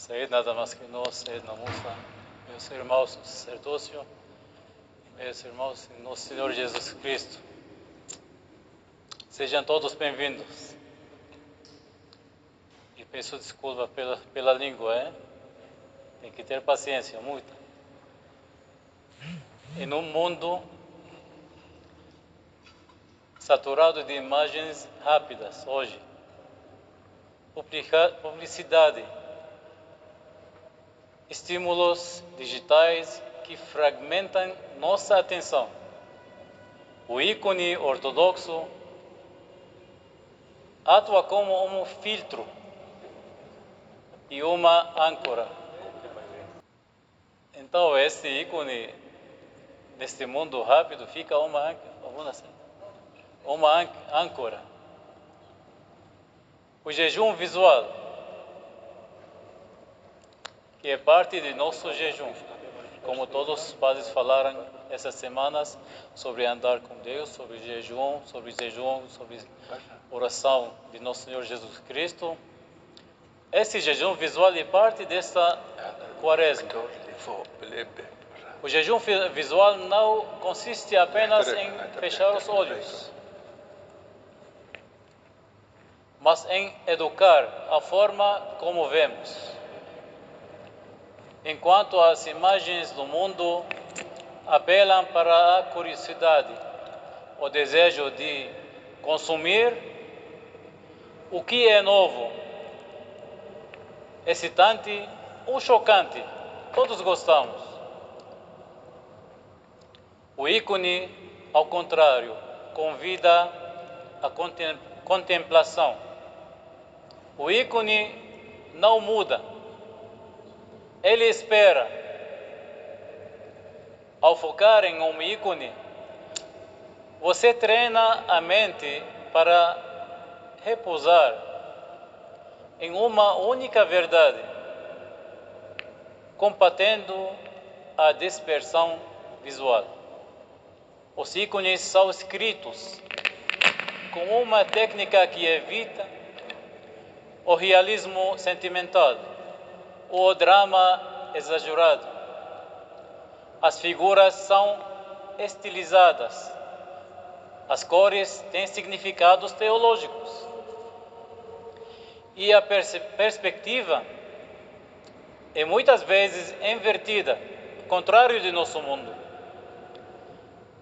Sede nada más que nós, sede na moça, meus irmãos no sacerdócio, meus irmãos em nosso Senhor Jesus Cristo. Sejam todos bem-vindos. E peço desculpa pela língua, hein? Tem que ter paciência, muita. Em um mundo saturado de imagens rápidas hoje, publicidade, estímulos digitais que fragmentam nossa atenção. O ícone ortodoxo atua como um filtro e uma âncora. Então, este ícone deste mundo rápido fica uma âncora. O jejum visual, que é parte de nosso jejum, como todos os padres falaram essas semanas sobre andar com Deus, sobre jejum, sobre oração de nosso Senhor Jesus Cristo. Esse jejum visual é parte dessa quaresma. O jejum visual não consiste apenas em fechar os olhos, mas em educar a forma como vemos. Enquanto as imagens do mundo apelam para a curiosidade, o desejo de consumir o que é novo, excitante ou chocante, todos gostamos. O ícone, ao contrário, convida a contemplação. O ícone não muda, ele espera. Ao focar em um ícone, você treina a mente para repousar em uma única verdade, combatendo a dispersão visual. Os ícones são escritos com uma técnica que evita o realismo sentimental, o drama exagerado. As figuras são estilizadas. As cores têm significados teológicos. E a perspectiva é muitas vezes invertida, ao contrário de nosso mundo.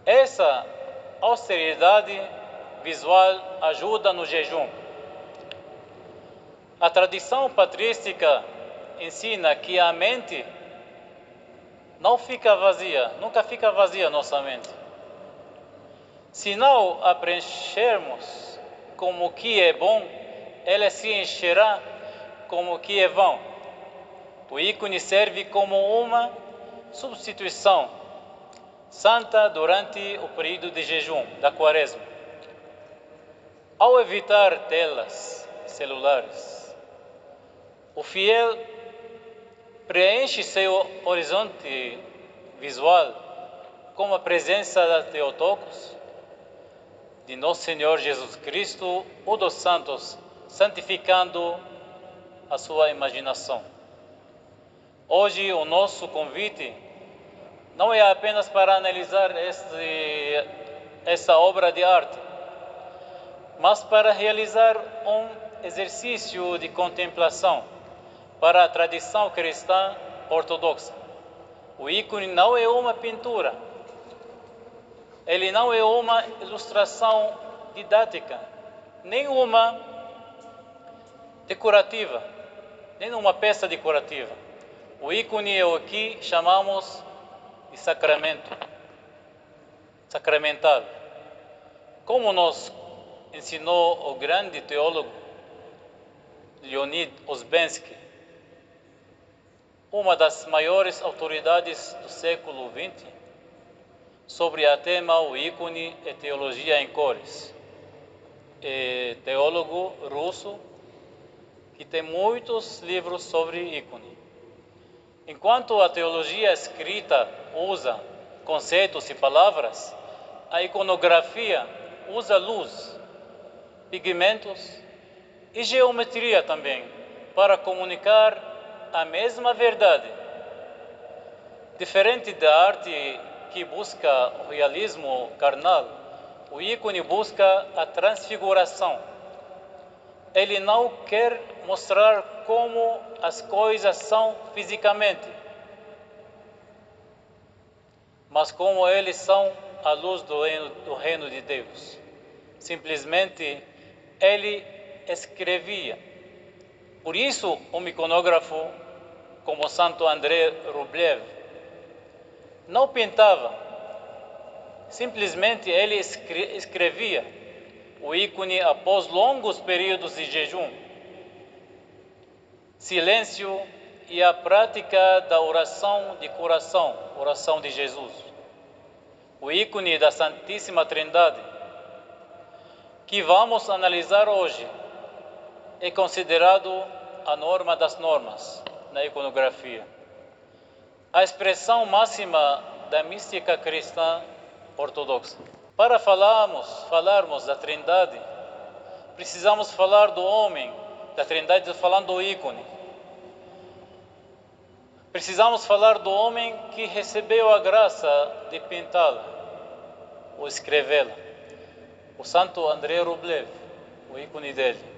Essa austeridade visual ajuda no jejum. A tradição patrística ensina que a mente não fica vazia, nunca fica vazia nossa mente. Se não a preenchermos com o que é bom, ela se encherá com o que é vão. O ícone serve como uma substituição santa durante o período de jejum da quaresma. Ao evitar telas celulares, o fiel preenche seu horizonte visual com a presença da Theotokos, de Nosso Senhor Jesus Cristo ou dos santos, santificando a sua imaginação. Hoje o nosso convite não é apenas para analisar essa obra de arte, mas para realizar um exercício de contemplação para a tradição cristã ortodoxa. O ícone não é uma pintura, ele não é uma ilustração didática, nem uma decorativa, nem uma peça decorativa. O ícone é o que chamamos de sacramental. Como nos ensinou o grande teólogo Leonid Osbensky, uma das maiores autoridades do século XX, sobre o tema o ícone e teologia em cores. É teólogo russo que tem muitos livros sobre ícone. Enquanto a teologia escrita usa conceitos e palavras, a iconografia usa luz, pigmentos e geometria também para comunicar a mesma verdade. Diferente da arte que busca o realismo carnal, o ícone busca a transfiguração. Ele não quer mostrar como as coisas são fisicamente, mas como eles são à luz do reino de Deus. Simplesmente ele escrevia. Por isso, um iconógrafo como Santo André Rublev não pintava, simplesmente ele escrevia o ícone após longos períodos de jejum, silêncio e a prática da oração de coração, oração de Jesus. O ícone da Santíssima Trindade, que vamos analisar hoje, é considerado a norma das normas na iconografia. A expressão máxima da mística cristã ortodoxa. Para falarmos da Trindade, precisamos falar do homem, da Trindade falando do ícone. Precisamos falar do homem que recebeu a graça de pintá-la ou escrevê-la. O Santo André Rublev, o ícone dele.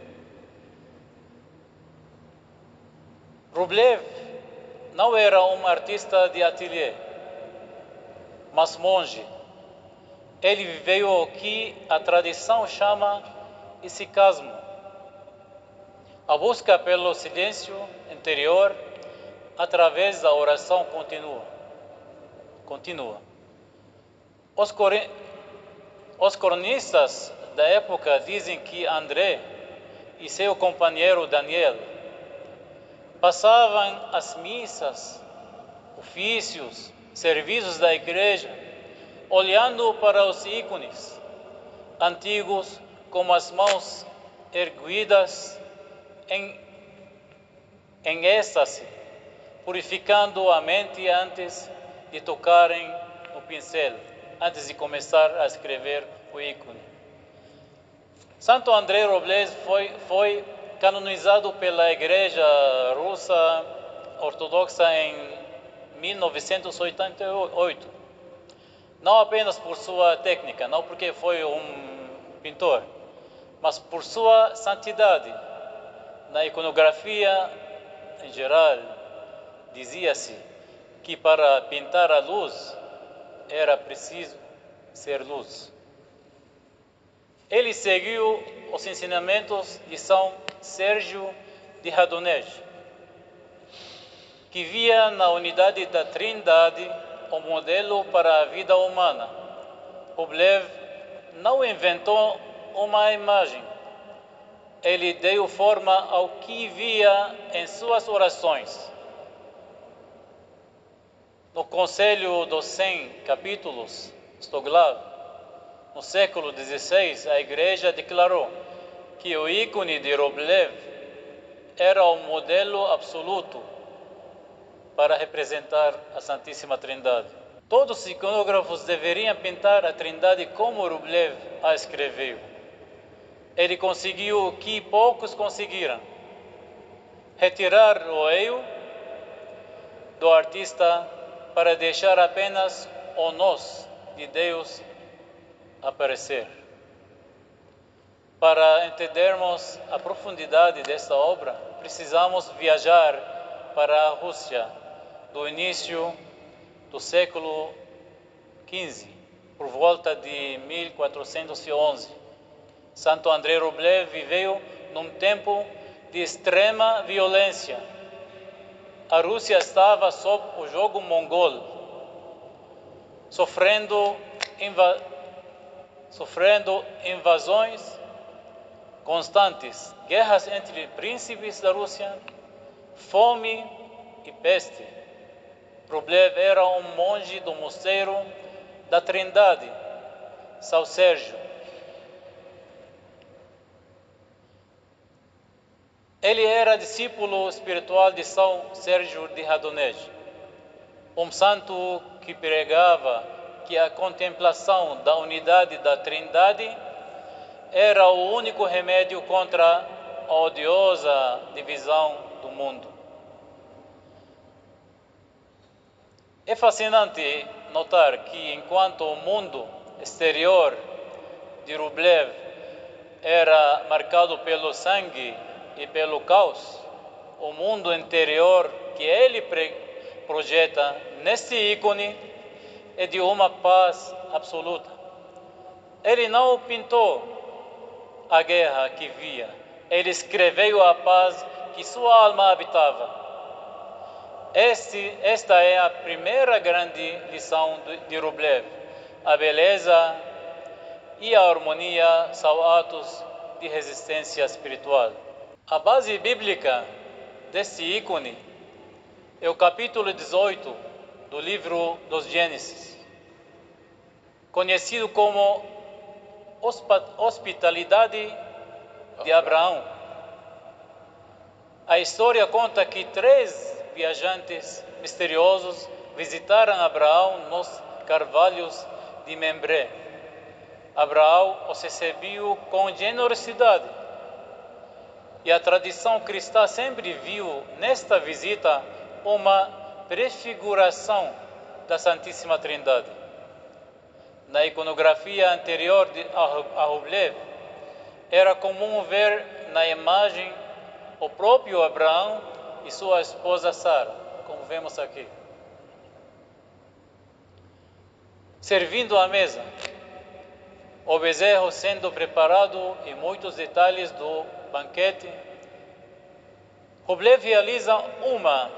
Rublev não era um artista de ateliê, mas monge. Ele viveu o que a tradição chama issicasmo, a busca pelo silêncio interior através da oração contínua. Os cronistas da época dizem que André e seu companheiro Daniel passavam as missas, ofícios, serviços da igreja, olhando para os ícones antigos com as mãos erguidas em êxtase, purificando a mente antes de tocarem no pincel, antes de começar a escrever o ícone. Santo André Rublev foi canonizado pela Igreja Russa Ortodoxa em 1988. Não apenas por sua técnica, não porque foi um pintor, mas por sua santidade. Na iconografia em geral, dizia-se que para pintar a luz era preciso ser luz. Ele seguiu os ensinamentos de São Sérgio de Radonez, que via na unidade da Trindade o modelo para a vida humana. Rublev não inventou uma imagem. Ele deu forma ao que via em suas orações. No Conselho dos 100 Capítulos, Stoglav, no século XVI, a Igreja declarou que o ícone de Rublev era o modelo absoluto para representar a Santíssima Trindade. Todos os iconógrafos deveriam pintar a Trindade como Rublev a escreveu. Ele conseguiu o que poucos conseguiram: retirar o eu do artista para deixar apenas o nós de Deus aparecer. Para entendermos a profundidade desta obra, precisamos viajar para a Rússia do início do século XV, por volta de 1411. Santo André Rublev viveu num tempo de extrema violência. A Rússia estava sob o jugo mongol, sofrendo invasões constantes, guerras entre príncipes da Rússia, fome e peste. Rublev era um monge do mosteiro da Trindade, São Sérgio. Ele era discípulo espiritual de São Sérgio de Radonez, um santo que pregava que a contemplação da unidade da Trindade era o único remédio contra a odiosa divisão do mundo. É fascinante notar que enquanto o mundo exterior de Rublev era marcado pelo sangue e pelo caos, o mundo interior que ele projeta neste ícone é de uma paz absoluta. Ele não pintou a guerra que via, ele escreveu a paz que sua alma habitava. Esta é a primeira grande lição de Rublev. A beleza e a harmonia são atos de resistência espiritual. A base bíblica deste ícone é o capítulo 18 do livro dos Gênesis, conhecido como hospitalidade de Abraão. A história conta que 3 viajantes misteriosos visitaram Abraão nos carvalhos de Mamré. Abraão os recebeu com generosidade. E a tradição cristã sempre viu nesta visita uma prefiguração da Santíssima Trindade. Na iconografia anterior a Rublev, era comum ver na imagem o próprio Abraão e sua esposa Sara, como vemos aqui, servindo à mesa, o bezerro sendo preparado e muitos detalhes do banquete. Rublev realiza uma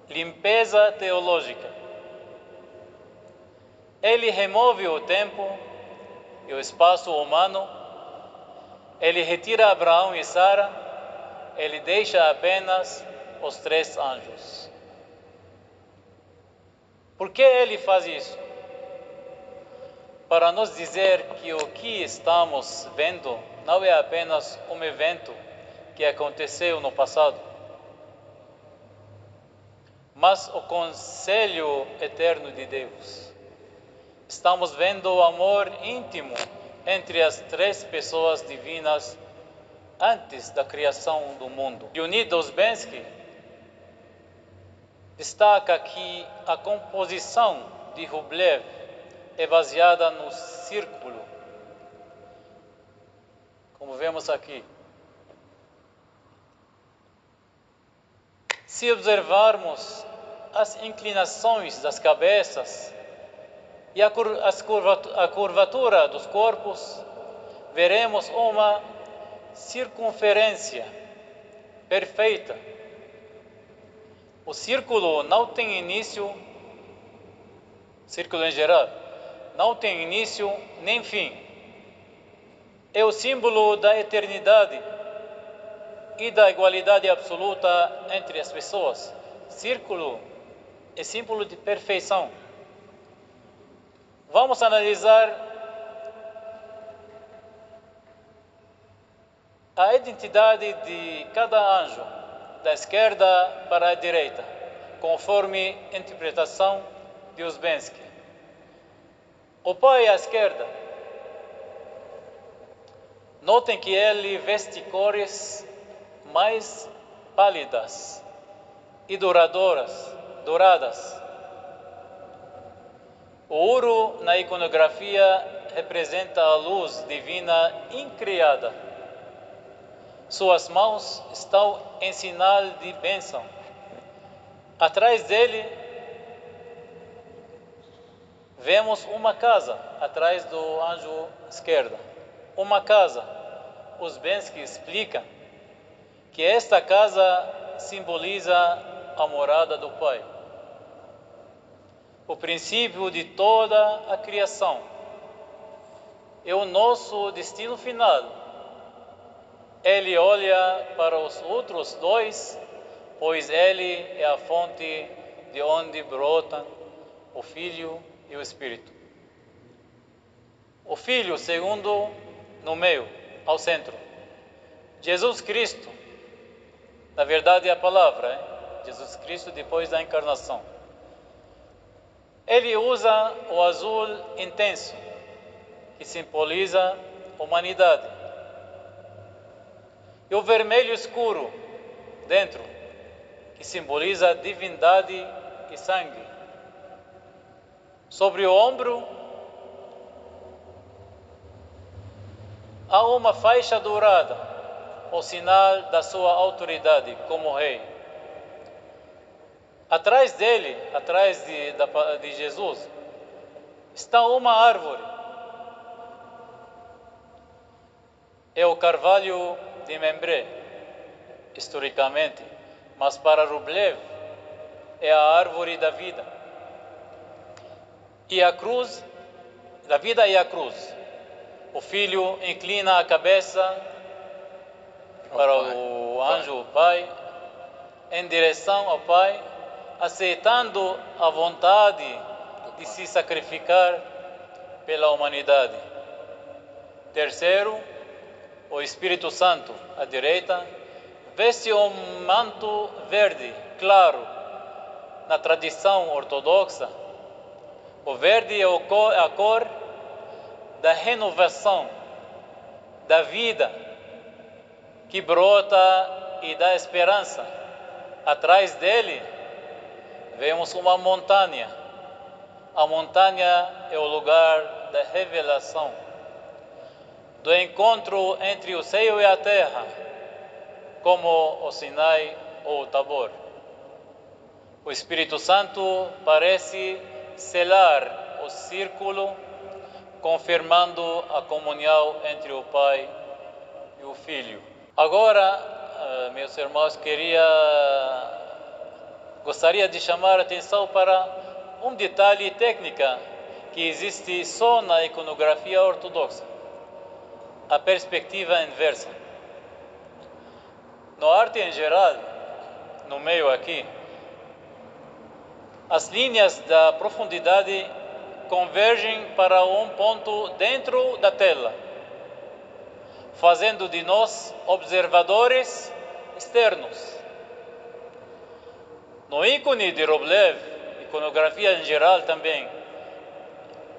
limpeza teológica. Ele remove o tempo e o espaço humano, ele retira Abraão e Sara, ele deixa apenas os 3 anjos. Por que ele faz isso? Para nos dizer que o que estamos vendo não é apenas um evento que aconteceu no passado, mas o conselho eterno de Deus. Estamos vendo o amor íntimo entre as 3 pessoas divinas antes da criação do mundo. Leonid Osbensky destaca que a composição de Rublev é baseada no círculo, como vemos aqui. Se observarmos as inclinações das cabeças e a curvatura dos corpos, veremos uma circunferência perfeita. O círculo não tem início, círculo em geral, não tem início nem fim. É o símbolo da eternidade e da igualdade absoluta entre as pessoas. Círculo é símbolo de perfeição. Vamos analisar a identidade de cada anjo, da esquerda para a direita, conforme a interpretação de Osbensky. O pai à esquerda, notem que ele veste cores mais pálidas e douradas. O ouro na iconografia representa a luz divina incriada. Suas mãos estão em sinal de bênção. Atrás dele, vemos uma casa, atrás do anjo esquerdo. Uma casa. Osbensky explica que esta casa simboliza a morada do Pai. O princípio de toda a criação é o nosso destino final. Ele olha para os outros 2, pois ele é a fonte de onde brotam o Filho e o Espírito. O Filho, segundo, no meio, ao centro. Jesus Cristo, na verdade é a palavra, Jesus Cristo depois da encarnação. Ele usa o azul intenso, que simboliza a humanidade, e o vermelho escuro, dentro, que simboliza a divindade e sangue. Sobre o ombro há uma faixa dourada, o sinal da sua autoridade como rei. Atrás dele, atrás de Jesus, está uma árvore. É o carvalho de Membré, historicamente, mas para Rublev é a árvore da vida. E a cruz, da vida e a cruz. O filho inclina a cabeça para o anjo, o Pai, em direção ao Pai, aceitando a vontade de se sacrificar pela humanidade. Terceiro, o Espírito Santo, à direita, veste um manto verde claro. Na tradição ortodoxa, o verde é a cor da renovação, da vida, que brota e dá esperança. Atrás dele, vemos uma montanha. A montanha é o lugar da revelação, do encontro entre o céu e a terra, como o Sinai ou o Tabor. O Espírito Santo parece selar o círculo, confirmando a comunhão entre o Pai e o Filho. Agora, meus irmãos, gostaria de chamar a atenção para um detalhe técnico que existe só na iconografia ortodoxa: a perspectiva inversa. Na arte em geral, no meio aqui, as linhas da profundidade convergem para um ponto dentro da tela, fazendo de nós observadores externos. No ícone de Rublev, iconografia em geral também,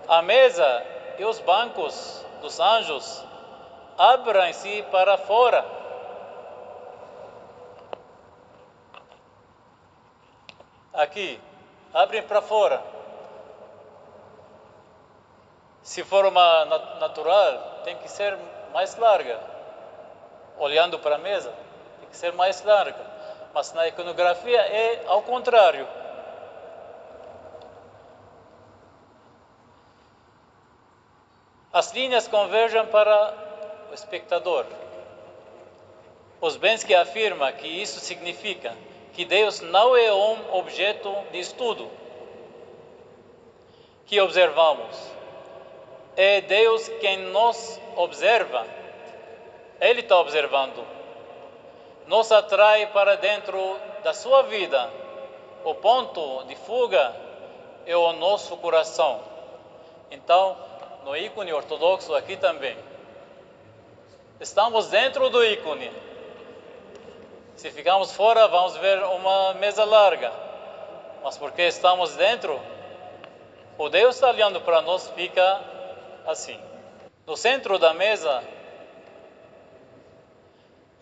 a mesa e os bancos dos anjos abrem-se para fora. Aqui, abrem para fora. Se for uma natural, tem que ser mais larga. Olhando para a mesa, tem que ser mais larga. Mas na iconografia é ao contrário. As linhas convergem para o espectador. Os bens que afirma que isso significa que Deus não é um objeto de estudo que observamos. É Deus quem nos observa. Ele está observando. Nos atrai para dentro da sua vida. O ponto de fuga é o nosso coração. Então, no ícone ortodoxo aqui também, estamos dentro do ícone. Se ficarmos fora, vamos ver uma mesa larga. Mas porque estamos dentro, o Deus está olhando para nós, fica assim. No centro da mesa,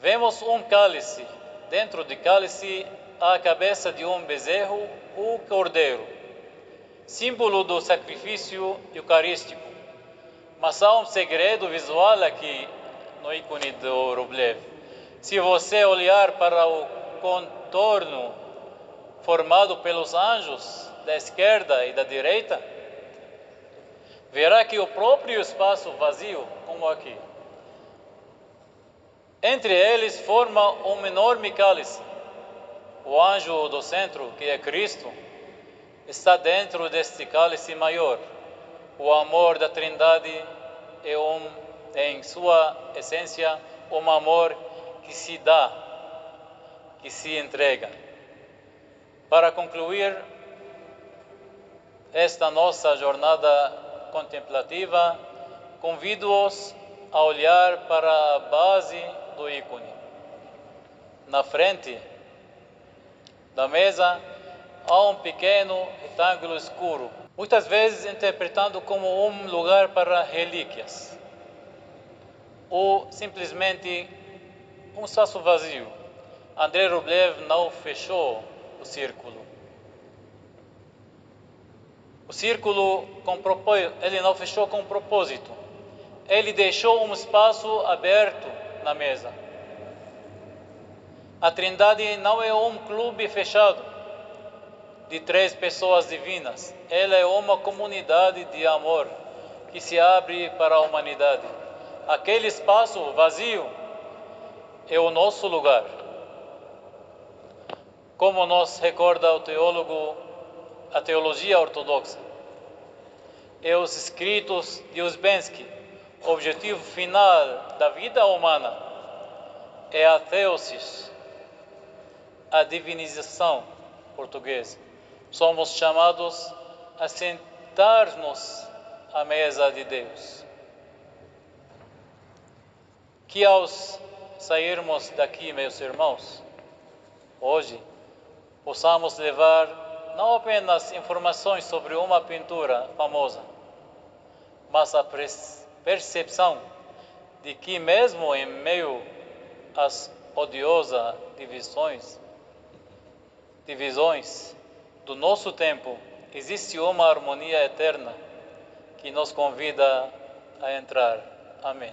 vemos um cálice. Dentro do cálice, há a cabeça de um bezerro, o cordeiro, símbolo do sacrifício eucarístico. Mas há um segredo visual aqui no ícone do Rublev. Se você olhar para o contorno formado pelos anjos da esquerda e da direita, verá que o próprio espaço vazio, como aqui, entre eles forma um enorme cálice. O anjo do centro, que é Cristo, está dentro deste cálice maior. O amor da Trindade é em sua essência, um amor que se dá, que se entrega. Para concluir esta nossa jornada contemplativa, convido-os a olhar para a base do ícone. Na frente da mesa há um pequeno retângulo escuro, muitas vezes interpretado como um lugar para relíquias, ou simplesmente um espaço vazio. Andrei Rublev não fechou o círculo. O círculo ele não fechou com propósito. Ele deixou um espaço aberto na mesa. A Trindade não é um clube fechado de 3 pessoas divinas. Ela é uma comunidade de amor que se abre para a humanidade. Aquele espaço vazio é o nosso lugar. Como nos recorda a teologia ortodoxa, e os escritos de Ouspensky, o objetivo final da vida humana é a theosis, a divinização portuguesa. Somos chamados a sentar-nos à mesa de Deus. Que ao sairmos daqui, meus irmãos, hoje, possamos levar não apenas informações sobre uma pintura famosa, mas a percepção de que mesmo em meio às odiosas divisões do nosso tempo, existe uma harmonia eterna que nos convida a entrar. Amém.